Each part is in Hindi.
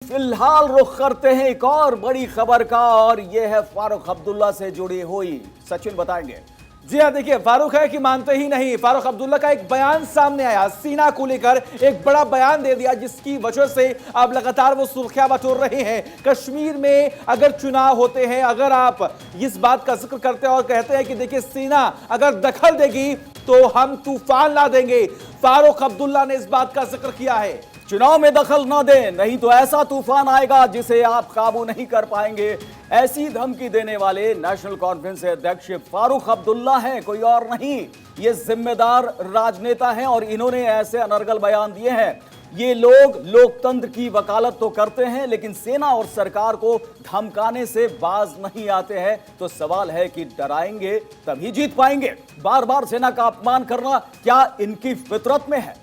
फिलहाल रुख करते हैं एक और बड़ी खबर का और यह है फारूक अब्दुल्ला से जुड़ी हुई। सचिन बताएंगे। जी हाँ, देखिए फारूक है कि मानते ही नहीं। फारूक अब्दुल्ला का एक बयान सामने आया, सीना को लेकर एक बड़ा बयान दे दिया, जिसकी वजह से अब लगातार वो सुर्खियां बटोर रहे हैं। कश्मीर में अगर चुनाव होते हैं, अगर आप इस बात का जिक्र करते हैं और कहते हैं कि देखिए सेना अगर दखल देगी तो हम तूफान ला देंगे, फारूक अब्दुल्ला ने इस बात का जिक्र किया है। चुनाव में दखल ना दें, नहीं तो ऐसा तूफान आएगा जिसे आप काबू नहीं कर पाएंगे। ऐसी धमकी देने वाले नेशनल कॉन्फ्रेंस के अध्यक्ष फारूक अब्दुल्ला हैं, कोई और नहीं। ये जिम्मेदार राजनेता हैं और इन्होंने ऐसे अनर्गल बयान दिए हैं। ये लोग लोकतंत्र की वकालत तो करते हैं, लेकिन सेना और सरकार को धमकाने से बाज नहीं आते हैं। तो सवाल है कि डराएंगे तभी जीत पाएंगे। बार बार सेना का अपमान करना क्या इनकी फितरत में है?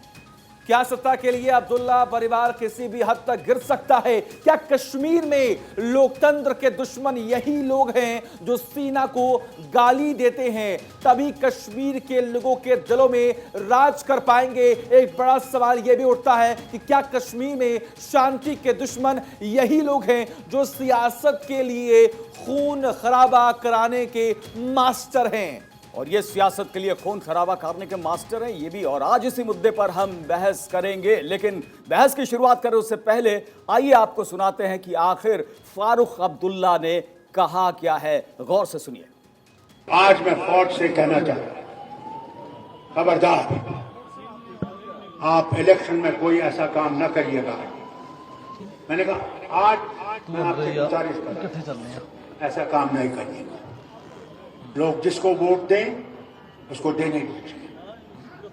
क्या सत्ता के लिए अब्दुल्ला परिवार किसी भी हद तक गिर सकता है? क्या कश्मीर में लोकतंत्र के दुश्मन यही लोग हैं जो सेना को गाली देते हैं, तभी कश्मीर के लोगों के दिलों में राज कर पाएंगे? एक बड़ा सवाल यह भी उठता है कि क्या कश्मीर में शांति के दुश्मन यही लोग हैं जो सियासत के लिए खून खराबा कराने के मास्टर हैं? और ये सियासत के लिए खून खराबा करने के मास्टर हैं ये भी। और आज इसी मुद्दे पर हम बहस करेंगे, लेकिन बहस की शुरुआत करें उससे पहले आइए आपको सुनाते हैं कि आखिर फारूक अब्दुल्ला ने कहा क्या है। गौर से सुनिए। आज मैं फौज से कहना चाहता हूं, खबरदार, आप इलेक्शन में कोई ऐसा काम न करिएगा। मैंने कहा आज मैं आपसे गुजारिश कर रहा हूं, ऐसा काम नहीं करिएगा। लोग जिसको वोट दें उसको देने दीजिए,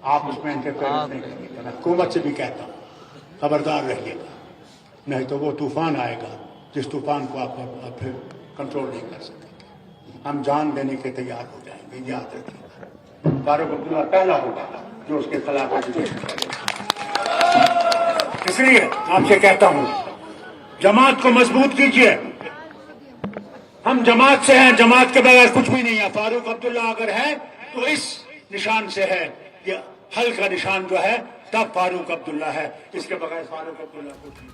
आप उसमें इंटरफेरेंस नहीं करिएगा। मैं हुकूमत से भी कहता हूँ, खबरदार रहिएगा, नहीं तो वो तूफान आएगा जिस तूफान को आप फिर कंट्रोल नहीं कर सकते। हम जान देने के तैयार हो जाएंगे, याद रखिएगा। फारूक अब्दुल्ला पहला होगा जो उसके खिलाफ एजुकेशन करेगा। इसलिए आपसे कहता हूँ, जमात को मजबूत कीजिए। हम जमात से हैं, जमात के बगैर कुछ भी नहीं है। फारूक अब्दुल्ला अगर है तो इस निशान से है, ये हल का निशान जो है तब फारूक अब्दुल्ला है, इसके बगैर फारूक अब्दुल्ला कुछ नहीं।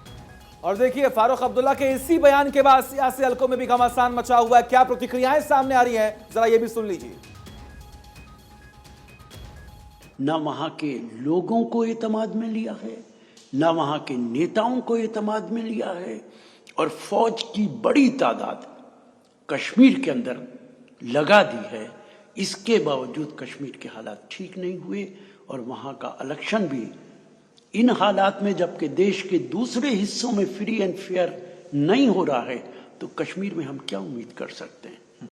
और देखिए फारूक अब्दुल्ला के इसी बयान के बाद सियासी हलकों में भी घमासान मचा हुआ है। क्या प्रतिक्रियाएं सामने आ रही हैं, जरा ये भी सुन लीजिए। न वहां के लोगों को एतमाद में लिया है, न वहां के नेताओं को एतमाद में लिया है, और फौज की बड़ी तादाद कश्मीर के अंदर लगा दी है। इसके बावजूद कश्मीर के हालात ठीक नहीं हुए और वहां का इलेक्शन भी इन हालात में, जबकि देश के दूसरे हिस्सों में फ्री एंड फेयर नहीं हो रहा है, तो कश्मीर में हम क्या उम्मीद कर सकते हैं?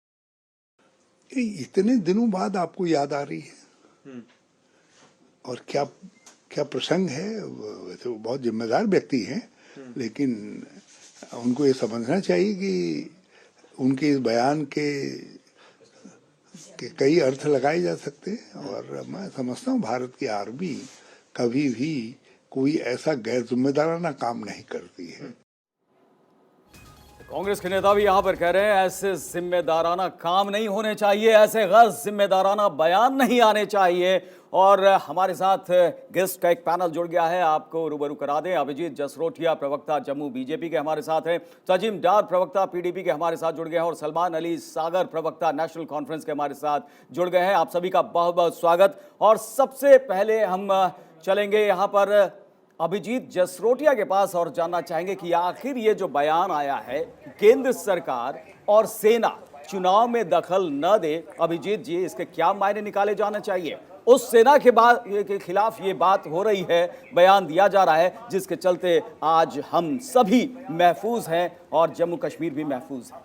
इतने दिनों बाद आपको याद आ रही है, और क्या क्या प्रसंग है। वैसे वो बहुत जिम्मेदार व्यक्ति हैं, लेकिन उनको ये समझना चाहिए कि उनके इस बयान के कई अर्थ लगाए जा सकते हैं। और मैं समझता हूँ भारत की आर्मी कभी भी कोई ऐसा गैर जिम्मेदाराना काम नहीं करती है। कांग्रेस के नेता भी यहां पर कह रहे हैं ऐसे जिम्मेदाराना काम नहीं होने चाहिए, ऐसे गैर जिम्मेदाराना बयान नहीं आने चाहिए। और हमारे साथ गेस्ट का एक पैनल जुड़ गया है, आपको रूबरू करा दें। अभिजीत जसरोटिया प्रवक्ता जम्मू बीजेपी के हमारे साथ हैं, सजीम डार प्रवक्ता पीडीपी के हमारे साथ जुड़ गए हैं, और सलमान अली सागर प्रवक्ता नेशनल कॉन्फ्रेंस के हमारे साथ जुड़ गए हैं। आप सभी का बहुत बहुत स्वागत। और सबसे पहले हम चलेंगे यहाँ पर अभिजीत जसरोटिया के पास और जानना चाहेंगे कि आखिर ये जो बयान आया है, केंद्र सरकार और सेना चुनाव में दखल न दे, अभिजीत जी इसके क्या मायने निकाले जाने चाहिए? उस सेना के खिलाफ ये बात हो रही है, बयान दिया जा रहा है, जिसके चलते आज हम सभी महफूज हैं और जम्मू कश्मीर भी महफूज है।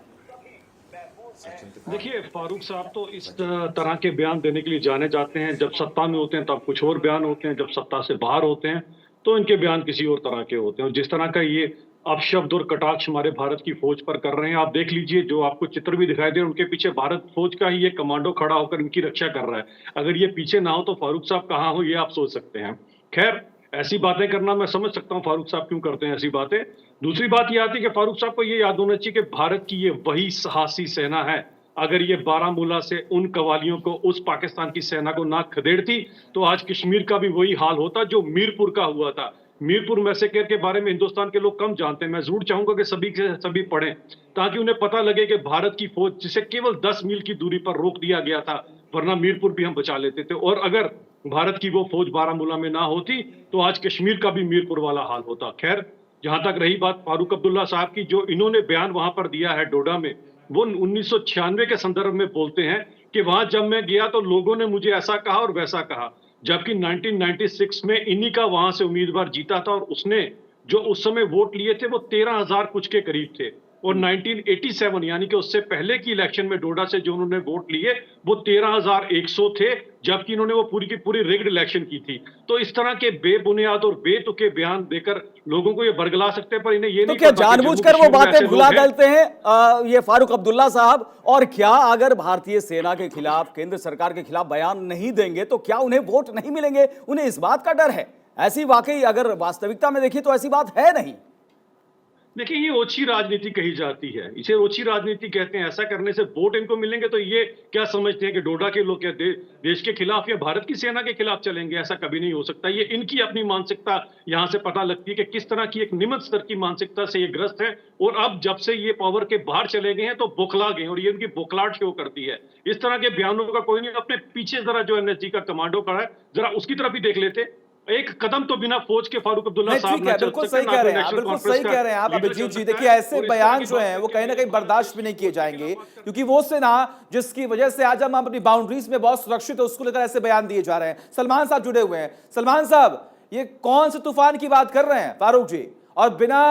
देखिए, फारूक साहब तो इस तरह के बयान देने के लिए जाने जाते हैं। जब सत्ता में होते हैं तब कुछ और बयान होते हैं, जब सत्ता से बाहर होते हैं तो इनके बयान किसी और तरह के होते हैं। और जिस तरह का ये अपशब्द और कटाक्ष हमारे भारत की फौज पर कर रहे हैं, आप देख लीजिए, जो आपको चित्र भी दिखाई दे, उनके पीछे भारत फौज का ही ये कमांडो खड़ा होकर इनकी रक्षा कर रहा है। अगर ये पीछे ना हो तो फारूक साहब कहाँ हो, ये आप सोच सकते हैं। खैर, ऐसी बातें करना मैं समझ सकता हूँ फारूक साहब क्यों करते हैं ऐसी बातें। दूसरी बात यह आती है कि फारूक साहब को ये याद होना चाहिए कि भारत की ये वही साहसी सेना है। अगर ये बारामूला से उन कवालियों को, उस पाकिस्तान की सेना को ना खदेड़ती तो आज कश्मीर का भी वही हाल होता जो मीरपुर का हुआ था। मीरपुर मैसेकर के बारे में हिंदुस्तान के लोग कम जानते हैं। मैं जरूर चाहूंगा कि सभी के सभी पढ़ें, ताकि उन्हें पता लगे कि भारत की फौज, जिसे केवल 10 मील की दूरी पर रोक दिया गया था, वरना मीरपुर भी हम बचा लेते थे। और अगर भारत की वो फौज बारामूला में ना होती तो आज कश्मीर का भी मीरपुर वाला हाल होता। खैर, जहां तक रही बात फारूक अब्दुल्ला साहब की, जो इन्होंने बयान वहां पर दिया है डोडा में, वो 1996 के संदर्भ में बोलते हैं कि वहां जब मैं गया तो लोगों ने मुझे ऐसा कहा और वैसा कहा, जबकि 1996 में इन्हीं का वहां से उम्मीदवार जीता था और उसने जो उस समय वोट लिए थे वो 13,000 कुछ के करीब थे। और 1987 यानी कि उससे पहले की इलेक्शन में डोडा से जो उन्होंने वोट लिए वो 13,100 थे, जबकि इन्होंने वो पूरी की पूरी रिग्ड इलेक्शन की थी। तो इस तरह के बेबुनियाद और बेतुके बयान देकर लोगों को ये बरगला सकते हैं, पर इन्हें ये तो नहीं क्या पता कि जानबूझकर जम्मू वो कश्मीर में बातें ऐसे भुला लोग हैं। डालते हैं ये फारूक अब्दुल्ला साहब? और क्या अगर भारतीय सेना के खिलाफ, केंद्र सरकार के खिलाफ बयान नहीं देंगे तो क्या उन्हें वोट नहीं मिलेंगे? उन्हें इस बात का डर है? ऐसी वाकई अगर वास्तविकता में देखिए तो ऐसी बात है नहीं। देखिए, ये ओछी राजनीति कही जाती है, इसे ओछी राजनीति कहते हैं। ऐसा करने से वोट इनको मिलेंगे तो ये क्या समझते हैं कि डोडा के लोग क्या देश के खिलाफ या भारत की सेना के खिलाफ चलेंगे? ऐसा कभी नहीं हो सकता। ये इनकी अपनी मानसिकता यहां से पता लगती है कि किस तरह की एक निम्न स्तर की मानसिकता से ये ग्रस्त है। और अब जब से ये पावर के बाहर चले गए हैं तो बौखला गए, और ये उनकी बौखलाहट शो करती है। इस तरह के बयानों का कोई नहीं। अपने पीछे जरा जो एनएसजी का कमांडो खड़ा है, जरा उसकी तरफ भी देख लेते। एक कदम तो बिना फौज के फारूक अब्दुल्ला नहीं, साहब ठीक है, बिल्कुल सही कह रहे हैं आप, बिल्कुल सही कह रहे हैं आप अभिजीत जी। देखिए, ऐसे बयान जो हैं वो कहीं ना कहीं बर्दाश्त भी नहीं किए जाएंगे, क्योंकि वो सेना जिसकी वजह से आज हम अपनी बाउंड्रीज में बहुत सुरक्षित है, उसको लेकर ऐसे बयान दिए जा रहे हैं। सलमान साहब जुड़े हुए हैं। सलमान साहब, ये कौन से तूफान की बात कर रहे हैं फारूक जी? और बिना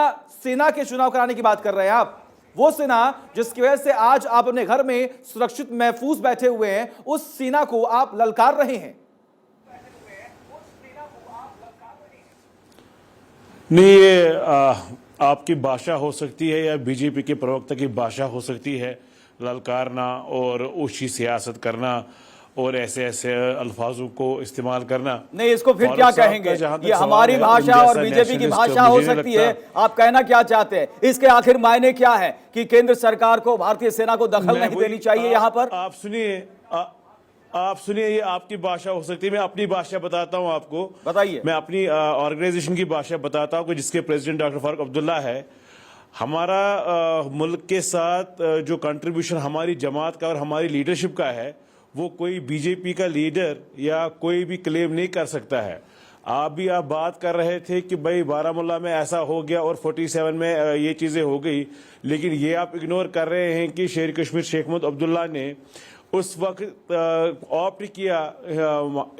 सेना के चुनाव कराने की बात कर रहे हैं आप? वो सेना जिसकी वजह से आज आप अपने घर में सुरक्षित महफूज बैठे हुए हैं, उस सेना को आप ललकार रहे हैं। नहीं, ये आपकी भाषा हो सकती है या बीजेपी के प्रवक्ता की भाषा हो सकती है, ललकारना और ऊंची सियासत करना और ऐसे ऐसे अल्फाजों को इस्तेमाल करना। नहीं, इसको फिर क्या कहेंगे? ये हमारी भाषा और बीजेपी की भाषा हो सकती है, आप कहना क्या चाहते हैं? इसके आखिर मायने क्या है कि केंद्र सरकार को, भारतीय सेना को दखल नहीं देनी चाहिए यहाँ पर? आप सुनिए, ये आपकी भाषा हो सकती है, मैं अपनी भाषा बताता हूं आपको। बताइए। मैं अपनी ऑर्गेनाइजेशन की भाषा बताता हूं कि जिसके प्रेसिडेंट डॉक्टर फारूक अब्दुल्ला है। हमारा मुल्क के साथ जो कंट्रीब्यूशन हमारी जमात का और हमारी लीडरशिप का है, वो कोई बीजेपी का लीडर या कोई भी क्लेम नहीं कर सकता है। आप बात कर रहे थे कि भाई बारामूला में ऐसा हो गया और 47 में ये चीजें हो गई, लेकिन ये आप इग्नोर कर रहे हैं कि शेर कश्मीर शेख महमूद अब्दुल्ला ने उस वक्त ऑप्ट किया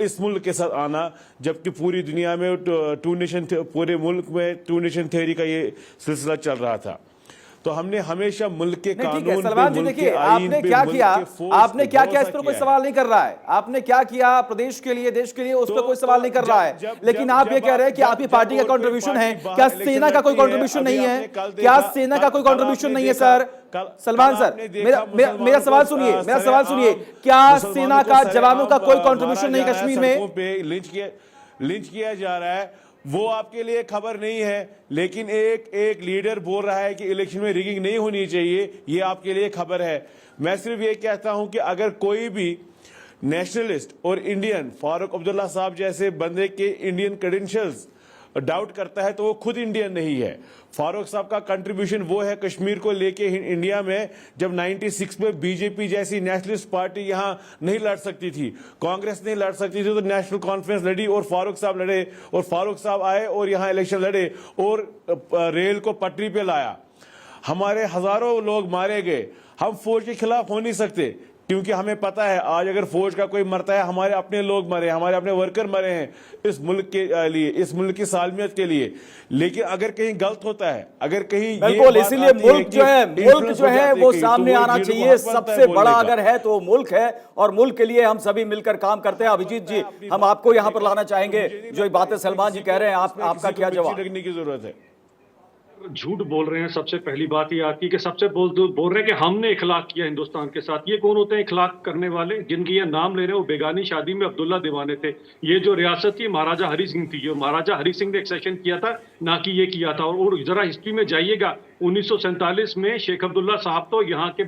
इस मुल्क के साथ आना, जबकि पूरी दुनिया में टू नेशन, पूरे मुल्क में टू नेशन थ्योरी का ये सिलसिला चल रहा था। तो हमने हमेशा मुल्क के कानून सलमान जी, देखिए आपने क्या किया, आपने क्या किया, इस पर कोई सवाल नहीं कर रहा है। आपने क्या किया प्रदेश के लिए, देश के लिए, उस पर कोई सवाल नहीं कर रहा है। लेकिन आप ये कह रहे हैं कि आपकी पार्टी का कंट्रीब्यूशन है, क्या सेना का कोई कंट्रीब्यूशन नहीं है? क्या सेना का कोई कंट्रीब्यूशन नहीं है? सर सलमान सर, मेरा सवाल सुनिए, मेरा सवाल सुनिए। क्या सेना का, जवानों का कोई कंट्रीब्यूशन नहीं कश्मीर में? लिंच किया जा रहा है, वो आपके लिए खबर नहीं है, लेकिन एक लीडर बोल रहा है कि इलेक्शन में रिगिंग नहीं होनी चाहिए, ये आपके लिए खबर है। मैं सिर्फ ये कहता हूं कि अगर कोई भी नेशनलिस्ट और इंडियन फारूक अब्दुल्ला साहब जैसे बंदे के इंडियन क्रेडेंशियल्स डाउट करता है तो वो खुद इंडियन नहीं है। फारूक साहब का कंट्रीब्यूशन वो है कश्मीर को लेके इंडिया में, जब 96 में बीजेपी जैसी नेशनलिस्ट पार्टी यहां नहीं लड़ सकती थी, कांग्रेस नहीं लड़ सकती थी, तो नेशनल कॉन्फ्रेंस लड़ी और फारूक साहब लड़े, और फारूक साहब आए और यहां इलेक्शन लड़े और रेल को पटरी पे लाया। हमारे हजारों लोग मारे गए। हम फौज के खिलाफ हो नहीं सकते, क्योंकि हमें पता है आज अगर फौज का कोई मरता है, हमारे अपने लोग मरे, हमारे अपने वर्कर मरे हैं इस मुल्क के लिए, इस मुल्क की सालमियत के लिए। लेकिन अगर कहीं गलत होता है, अगर कहीं बिल्कुल, इसीलिए मुल्क जो है वो सामने आना चाहिए। सबसे बड़ा अगर है तो मुल्क है, और मुल्क के लिए हम सभी मिलकर काम करते हैं। अभिजीत जी, हम आपको यहां पर लाना चाहेंगे। जो बातें सलमान जी कह रहे हैं, आपका क्या जवाब? रखने की जरूरत है। झूठ बोल रहे हैं। सबसे पहली बात ये आती है कि सबसे बोल रहे हैं कि हमने इखलाक किया हिंदुस्तान के साथ। ये कौन होते हैं इखलाक करने वाले? जिनकी ये नाम ले रहे हैं वो बेगानी शादी में अब्दुल्ला दीवाने थे। ये जो रियासत थी महाराजा हरि सिंह थी, जो महाराजा हरि सिंह ने एक्सेशन किया था, ना कि ये किया था। और जरा हिस्ट्री में जाइएगा, 1947 में शेख अब्दुल्ला साहब तो यहाँ के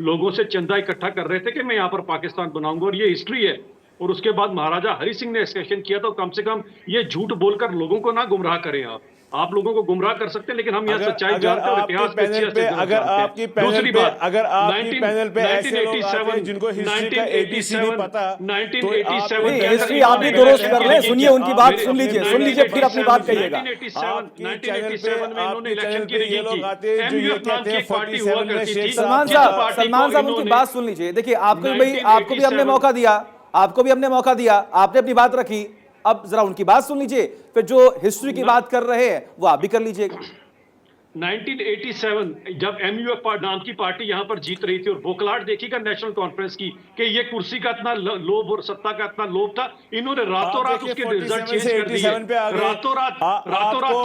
लोगों से चंदा इकट्ठा कर रहे थे कि मैं यहाँ पर पाकिस्तान बनाऊंगा, और ये हिस्ट्री है। और उसके बाद महाराजा हरि सिंह ने एस्केलेशन किया, तो कम से कम ये झूठ बोलकर लोगों को ना गुमराह करें। आप लोगों को गुमराह कर सकते हैं, लेकिन हम यहाँ सच्चाई जानते हैं और इतिहास पे अगर आपकी पैनल पे अगर आपकी पैनल पे ऐसे लोग आते हैं जिनको हिस्ट्री का ABC नहीं पता, तो हिस्ट्री आप भी दुरुस्त कर लें। सुनिए उनकी बात, सुन लीजिए फिर अपनी बात कहिएगा। 1987 में इन्होंने इलेक्शन की रिगिंग की। MUF नाम की एक पार्टी हुआ करती थी। सलमान साहब उनकी बात सुन लीजिए। देखिए आपको भी हमने मौका दिया, आपने अपनी बात रखी, अब जरा उनकी बात सुन लीजिए, फिर जो हिस्ट्री की बात कर रहे हैं वो आप भी कर लीजिएगा। 1987 जब MUF नाम की पार्टी यहां पर जीत रही थी और बोखलाहट देखिएगा नेशनल कॉन्फ्रेंस की कि ये कुर्सी का इतना लोभ और सत्ता का इतना लोभ था, इन्होंने रातों रात उसके रिजल्ट चेंज कर दिए, रातों रात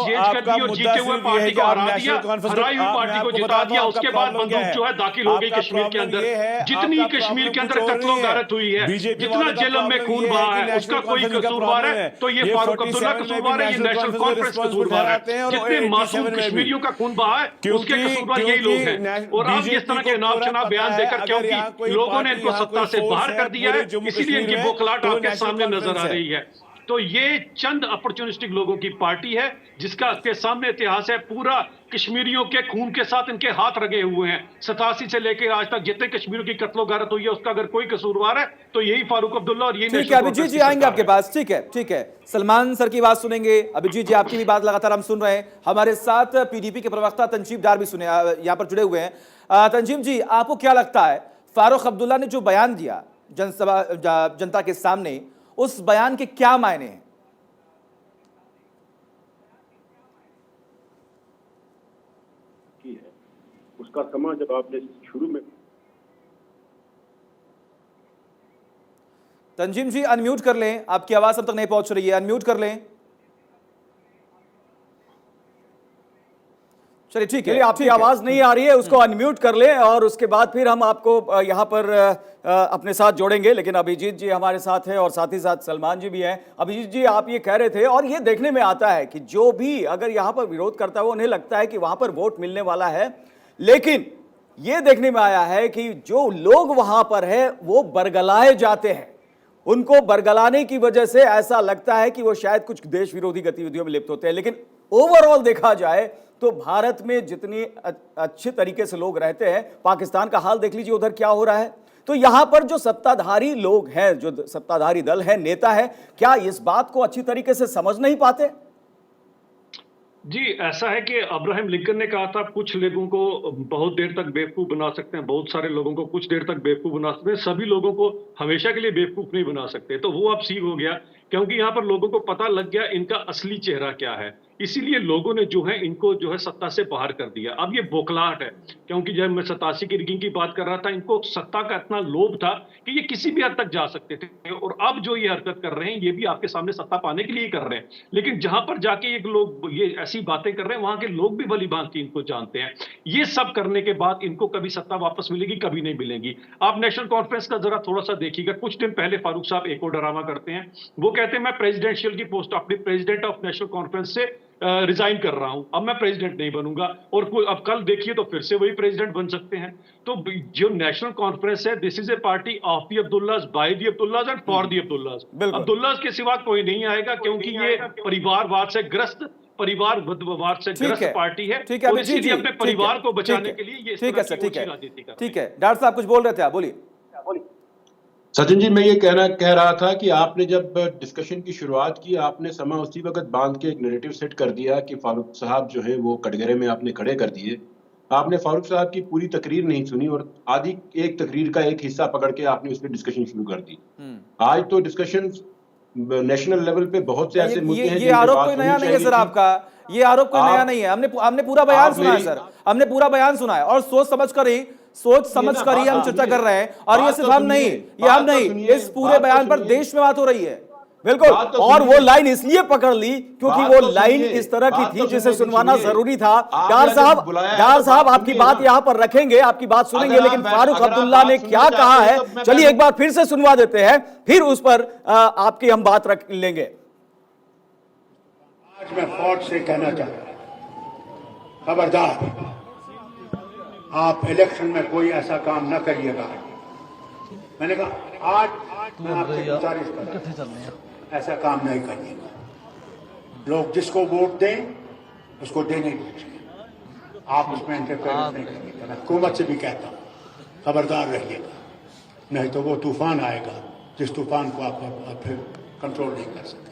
चेंज कर दिए और जीते हुए पार्टी को हरा दिया, हराई हुई पार्टी को जिता दिया। उसके बाद बंदूक जो है दाखिल हो गई कश्मीर के अंदर। जितनी कश्मीर के अंदर कत्लो गारत हुई है, जितना जेलम में खून बहा है, उसका कोई कसूरवार है तो ये फारूक अब्दुल्ला कसूरवार है, ये नेशनल कॉन्फ्रेंस कसूरवार है। जितने मासूम कश्मीरियों का खून बहा है उसके कसूरवार यही लोग हैं। और अब इस तरह के चुनाव बयान देकर, क्योंकि लोगों ने इनको सत्ता से बाहर कर दिया है, इसीलिए इनकी बौखलाहट आपके सामने नजर आ रही है। तो ये चंद अपॉर्चुनिस्टिक लोगों की पार्टी है जिसका के सामने इतिहास है। पूरा कश्मीरियों के खून के साथ इनके हाथ रगे हुए हैं। 87 से लेकर आज तक जितने कश्मीरियों की कत्लो गारत हुई है उसका अगर कोई कसूरवार है तो यही फारूक अब्दुल्ला और यही। ठीक है अभिजीत जी आएंगे आपके पास। ठीक है सलमान सर की बात सुनेंगे, अभिजीत जी आपकी भी बात लगातार हम सुन रहे हैं। हमारे साथ PDP के प्रवक्ता तंजीम डार भी सुने यहाँ पर जुड़े हुए हैं। तंजीम जी आपको क्या लगता है फारूक अब्दुल्ला ने जो बयान दिया जनता के सामने, उस बयान के क्या मायने हैं? उसका समा जब आपने शुरू में। तंजीम जी अनम्यूट कर लें, आपकी आवाज अब तक नहीं पहुंच रही है, अनम्यूट कर लें। चलिए ठीक है, आपकी आवाज नहीं आ रही है, उसको अनम्यूट कर लें और उसके बाद फिर हम आपको यहाँ पर अपने साथ जोड़ेंगे। लेकिन अभिजीत जी हमारे साथ है और साथ ही साथ सलमान जी भी हैं। अभिजीत जी आप ये कह रहे थे और ये देखने में आता है कि जो भी अगर यहाँ पर विरोध करता है उन्हें लगता है कि वहां पर वोट मिलने वाला है, लेकिन ये देखने में आया है कि जो लोग वहां पर है वो बरगलाए जाते हैं। उनको बरगलाने की वजह से ऐसा लगता है कि वो शायद कुछ देश विरोधी गतिविधियों में लिप्त होते हैं। लेकिन ओवरऑल देखा जाए तो भारत में जितनी अच्छे तरीके से लोग रहते हैं, पाकिस्तान का हाल देख लीजिए उधर क्या हो रहा है। तो यहां पर जो सत्ताधारी लोग हैं, जो सत्ताधारी दल है, नेता है, क्या इस बात को अच्छी तरीके से समझ नहीं पाते? जी ऐसा है कि अब्राहम लिंकन ने कहा था कुछ लोगों को बहुत देर तक बेवकूफ बना सकते हैं, बहुत सारे लोगों को कुछ देर तक बेवकूफ बना सकते हैं, सभी लोगों को हमेशा के लिए बेवकूफ नहीं बना सकते। तो वो अब सीख हो गया, क्योंकि यहाँ पर लोगों को पता लग गया इनका असली चेहरा क्या है। इसीलिए लोगों ने जो है इनको जो है सत्ता से बाहर कर दिया। अब ये बौखलाहट है, क्योंकि जब मैं 87 की रिगिंग की बात कर रहा था, इनको सत्ता का इतना लोभ था कि ये किसी भी हद तक जा सकते थे। और अब जो ये हरकत कर रहे हैं ये भी आपके सामने सत्ता पाने के लिए कर रहे हैं। लेकिन जहां पर जाके ये लोग ये ऐसी बातें कर रहे हैं, वहां के लोग भी भली भांति इनको जानते हैं। ये सब करने के बाद इनको कभी सत्ता वापस मिलेगी, कभी नहीं मिलेगी। आप नेशनल कॉन्फ्रेंस का जरा थोड़ा सा देखिएगा। कुछ दिन पहले फारूक साहब एक और ड्रामा करते हैं, वो कहते हैं मैं प्रेसिडेंशियल की पोस्ट अपनी प्रेसिडेंट ऑफ नेशनल कॉन्फ्रेंस से रिजाइन कर रहा हूं, अब मैं प्रेसिडेंट नहीं बनूंगा। और अब कल देखिए तो फिर से वही प्रेसिडेंट बन सकते हैं। तो जो नेशनल कॉन्फ्रेंस है, this is a party of the Abdullahs, by the Abdullahs and for the Abdullahs. Abdullahs के सिवा कोई नहीं आएगा, क्योंकि ये परिवारवाद से ग्रस्त पार्टी है। ठीक है, इसीलिए अपने परिवार को बचाने के लिए ये ठीक है सर, ठीक है। डॉक्टर साहब कुछ बोल रहे थे आप, बोलिए। सचिन जी मैं ये कह रहा था कि आपने जब डिस्कशन की शुरुआत की, आपने समा उसी वक्त बांध के एक नैरेटिव सेट कर दिया कि फारूक साहब जो है वो कटघरे में आपने खड़े कर दिए। आपने फारूक साहब की पूरी तकरीर नहीं सुनी और आधी एक तकरीर का एक हिस्सा पकड़ के आपने उस पर डिस्कशन शुरू कर दी। आज तो डिस्कशन नेशनल लेवल पे बहुत से ऐसे मुद्दे हैं। ये आरोप कोई नया नहीं है सर आपका, ये आरोप कोई नया नहीं है। हमने पूरा बयान सुना है सर, हमने पूरा बयान सुना है और सोच समझ कर ही हम चर्चा कर रहे हैं। और ये सिर्फ हम नहीं, इस पूरे बयान पर देश में बात हो रही है। बिल्कुल, और वो लाइन इसलिए पकड़ ली क्योंकि वो लाइन इस तरह की थी जिसे सुनवाना जरूरी था। डार साहब आपकी बात यहां पर रखेंगे, आपकी बात सुनेंगे, लेकिन फारूक अब्दुल्ला ने क्या कहा है चलिए एक बार फिर से सुनवा देते हैं, फिर उस पर आपकी हम बात रख लेंगे। आज मैं फौज से कहना चाहता हूं, खबरदार आप इलेक्शन में कोई ऐसा काम न करिएगा। मैंने कहा आज मैं आपसे गुजारिश करता हूं, ऐसा काम नहीं करिएगा। लोग जिसको वोट दें उसको देने दीजिए, आप उसमें इंटरफेरेंस नहीं करिएगा। मैं हुकूमत से भी कहता हूँ खबरदार रहिएगा, नहीं तो वो तूफान आएगा जिस तूफान को आप फिर कंट्रोल नहीं कर सकेंगे।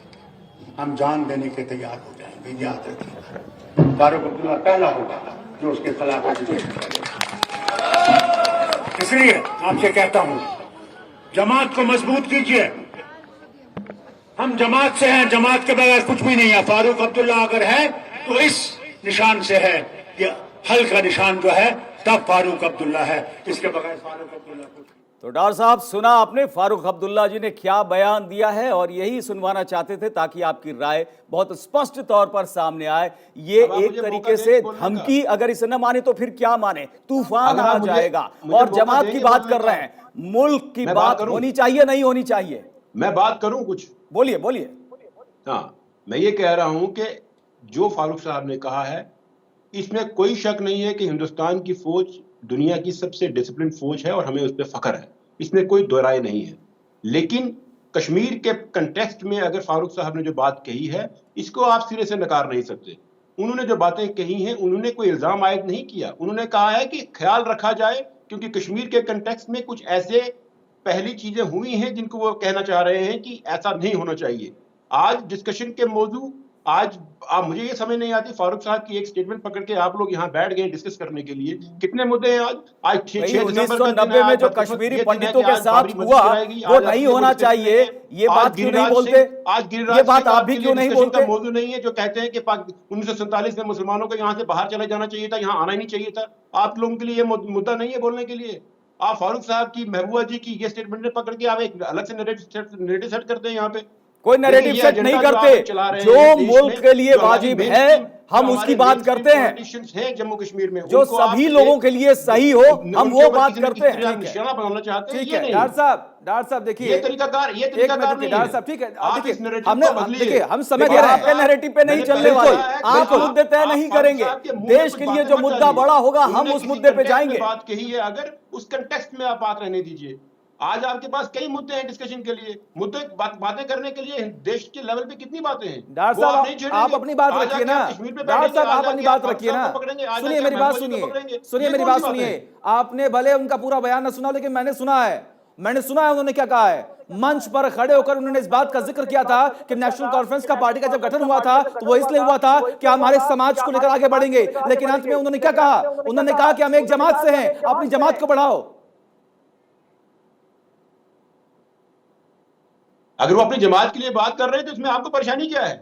हम जान देने के तैयार हो जाएंगे, याद रखिएगा। फारूक अब्दुल्ला पहला होगा जो उसके खिलाफ एजुकेशन करेगा। इसलिए आपसे कहता हूं जमात को मजबूत कीजिए। हम जमात से हैं, जमात के बगैर कुछ भी नहीं है। फारूक अब्दुल्ला अगर है तो इस निशान से है, ये हल का निशान जो है तब फारूक अब्दुल्ला है, इसके बगैर फारूक अब्दुल्ला कुछ। तो डॉक्टर साहब, सुना आपने फारूक अब्दुल्ला जी ने क्या बयान दिया है, और यही सुनवाना चाहते थे ताकि आपकी राय बहुत स्पष्ट तौर पर सामने आए। ये एक तरीके से धमकी, अगर इसे न माने तो फिर क्या माने, तूफान आ जाएगा। और जमात की बात कर रहे हैं, मुल्क की बात होनी चाहिए नहीं होनी चाहिए? मैं बात करूं कुछ? बोलिए बोलिए। हाँ, मैं ये कह रहा हूं कि जो फारूक साहब ने कहा है इसमें कोई शक नहीं है कि हिंदुस्तान की फौज दुनिया की सबसे डिसिप्लिन फौज है और हमें उस पर फख्र है, इसमें कोई दो राय नहीं है। लेकिन कश्मीर के कंटेक्स्ट में अगर फारूक साहब ने जो बात कही है इसको आप सिरे से नकार नहीं सकते। उन्होंने जो बातें कही हैं उन्होंने कोई इल्जाम आयद नहीं किया, उन्होंने कहा है कि ख्याल रखा जाए, क्योंकि कश्मीर के कंटेक्स्ट में कुछ ऐसे पहली चीजें हुई हैं जिनको वो कहना चाह रहे हैं कि ऐसा नहीं होना चाहिए। आज डिस्कशन के मौजू, आज मुझे ये समझ नहीं आती, फारूक साहब की एक स्टेटमेंट पकड़ के आप लोग यहाँ बैठ गए डिस्कस करने के लिए। कितने मुद्दे हैं आज 1990 में जो कश्मीरी पंडितों के साथ हुआ वो नहीं होना चाहिए, ये बात क्यों नहीं बोलते? आज गिरिराज, ये बात आप भी क्यों नहीं बोलते? मौजू नहीं है जो कहते हैं कि 1947 में मुसलमानों को यहाँ से बाहर चले जाना चाहिए था, यहाँ आना ही नहीं चाहिए था। आप लोगों के लिए ये मुद्दा नहीं है बोलने के लिए। आप फारूक साहब की, महबूबा जी की ये स्टेटमेंट पकड़ के आप एक अलग से नैरेटिव सेट करते हैं यहाँ पे। कोई नैरेटिव सेट नहीं करते, जो मुल्क के लिए वाजिब है हम उसकी बात करते हैं। जम्मू कश्मीर में जो सभी लोगों के लिए सही हो हम वो बात करते हैं। निशाना बनाना चाहते हैं। ठीक है डॉक्टर साहब देखिए, ये तरीकाकार डॉक्टर साहब ठीक है, हमने देखिए हम समझ रहे हैं आपके नैरेटिव पे नहीं चलने वाले, आप मुद्दे तय नहीं करेंगे। देश के लिए जो मुद्दा बड़ा होगा हम उस मुद्दे पे जाएंगे। बात कही है, अगर उस कंटेक्स्ट में आप बात रहने दीजिए। आज आपके पास कई मुद्दे हैं डिस्कशन के लिए, मुद्दे बातें करने के लिए देश के लेवल पे कितनी बातें हैं। डॉक्टर साहब आप अपनी बात रखिए ना, डॉक्टर साहब आप अपनी बात रखिए ना। सुनिए मेरी बात, सुनिए मेरी बात सुनिए। आपने भले उनका पूरा बयान ना सुना, लेकिन मैंने सुना है उन्होंने क्या कहा है। मंच पर खड़े होकर उन्होंने इस बात का जिक्र किया था कि नेशनल कॉन्फ्रेंस का पार्टी का जब गठन हुआ था तो वो इसलिए हुआ था कि हमारे समाज को लेकर आगे बढ़ेंगे। लेकिन अंत में उन्होंने क्या कहा? उन्होंने कहा कि हम एक जमात से हैं, अपनी जमात को बढ़ाओ। अगर वो अपनी जमात के लिए बात कर रहे हैं तो इसमें आपको परेशानी क्या है?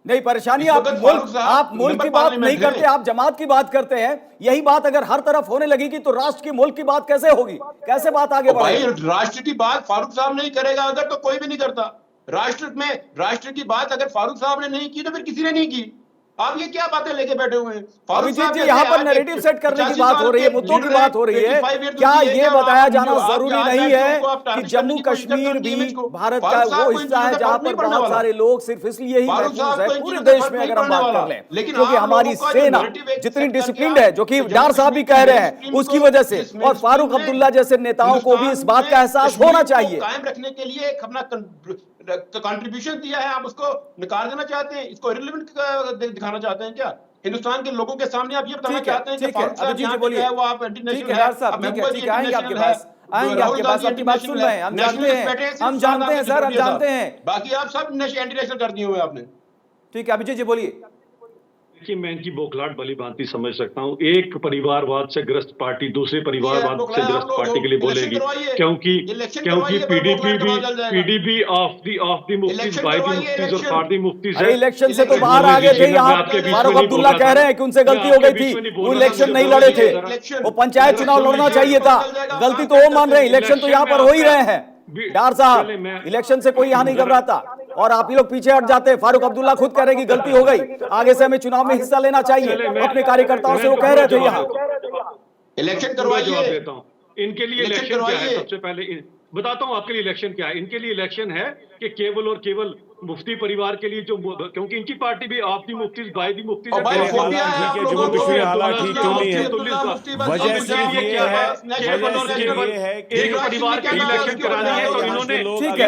नहीं परेशानी, आप मुल्क की बात नहीं करते, आप जमात की बात करते हैं। यही बात अगर हर तरफ होने लगेगी तो राष्ट्र की, मुल्क की बात कैसे होगी? कैसे बात आगे बढ़ेगी? राष्ट्र की बात फारूक साहब नहीं करेगा अगर, तो कोई भी नहीं करता। राष्ट्र की बात अगर फारूक साहब ने नहीं की तो फिर किसी ने नहीं की। आप ये क्या बातें लेके बैठे हुए हैं? अभिजीत जी, यहाँ पर नैरेटिव सेट करने की बात हो रही है, मुद्दों की बात हो रही है। क्या ये बताया जाना जरूरी नहीं है कि जम्मू कश्मीर भी भारत का वो हिस्सा है जहां पर बहुत सारे लोग सिर्फ इसलिए ही महसूस है पूरे देश में, अगर हम बात कर लें, क्योंकि हमारी सेना जितनी डिसिप्लिन है, जो कि डार साहब भी कह रहे हैं, उसकी वजह से, और फारूक अब्दुल्ला जैसे नेताओं को भी इस बात का एहसास होना चाहिए। कायम रखने के लिए अपना कंट्रीब्यूशन दिया है, आप उसको निकाल देना चाहते हैं, इसको इररिलेवेंट दिखाना चाहते हैं क्या? हिंदुस्तान के लोगों के सामने आप ये बताना चाहते हैं कि फारूक साहब यहाँ पे है, वो आप इंटरनेशनल है, आएंगे आपके पास, आपकी बात सुन रहे हैं, हम जानते हैं सर, हम जानते हैं। बाकी आप सब एंटी नेशनल कर दिए हुए आपने। ठीक है अभिजीत जी बोलिए। कि मैं इनकी बौखलाहट भली भांति समझ सकता हूँ। एक परिवारवाद से ग्रस्त पार्टी दूसरे परिवारवाद से ग्रस्त पार्टी के लिए बोलेगी, क्योंकि PDP of the Muftis, by the Muftis और फॉर द मुफ्तीज है। इलेक्शन से तो बाहर आ गए थे, यहाँ फारूक अब्दुल्ला कह रहे हैं कि उनसे गलती हो गई थी, वो इलेक्शन नहीं लड़े थे, वो पंचायत चुनाव लड़ना चाहिए था। गलती तो वो मान रहे हैं, इलेक्शन तो यहाँ पर हो ही रहे हैं। डार साहब, इलेक्शन से कोई यहाँ नहीं घबराता और आप ही लोग पीछे हट जाते हैं। फारूक अब्दुल्ला खुद कह रहे कि गलती हो गई, आगे से हमें चुनाव में हिस्सा लेना चाहिए। अपने कार्यकर्ताओं से वो कह रहे थे यहाँ इलेक्शन करवाइए। इनके लिए इलेक्शन क्या है? सबसे पहले बताता हूं आपके लिए इलेक्शन क्या है। इनके लिए इलेक्शन है कि केवल और केवल मुफ्ती परिवार के लिए जो, क्योंकि इनकी पार्टी भी आपकी मुफ्ती गायदी मुफ्ती और भाई फोबिया है आप लोगों को, हालात ठीक तो नहीं है। वजह सिर्फ ये है एक परिवार के इलेक्शन करानी है तो इन्होंने ठीक है,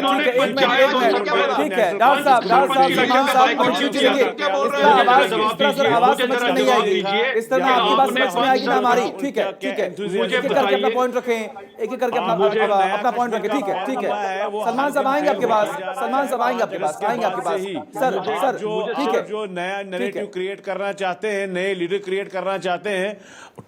ठीक है डॉक्टर साहब सलमान साहब को कीजिए। इस तरह से आवाज समझ में नहीं आएगी, इस तरह आपकी बात समझ में आएगी ना हमारी। ठीक है एक एक करके अपना पॉइंट रखें, एक एक करके अपना पॉइंट रखें। ठीक है सलमान साहब आएंगे आपके पास, सलमान साहब आएंगे आपके पास, सर ठीक है। जो नया नैरेटिव क्रिएट करना चाहते हैं, नए लीडर क्रिएट करना चाहते हैं,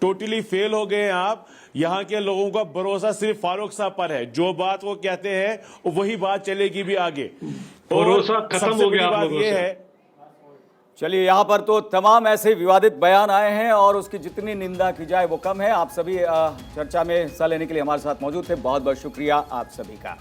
टोटली फेल हो गए हैं आप। यहाँ के लोगों का भरोसा सिर्फ फारूक साहब पर है, जो बात वो कहते हैं वही बात चलेगी भी आगे। भरोसा खत्म हो गया। बात ये है, चलिए यहाँ पर तो तमाम ऐसे विवादित बयान आए हैं और उसकी जितनी निंदा की जाए वो कम है। आप सभी चर्चा में हिस्सा लेने के लिए हमारे साथ मौजूद थे, बहुत बहुत शुक्रिया आप सभी का।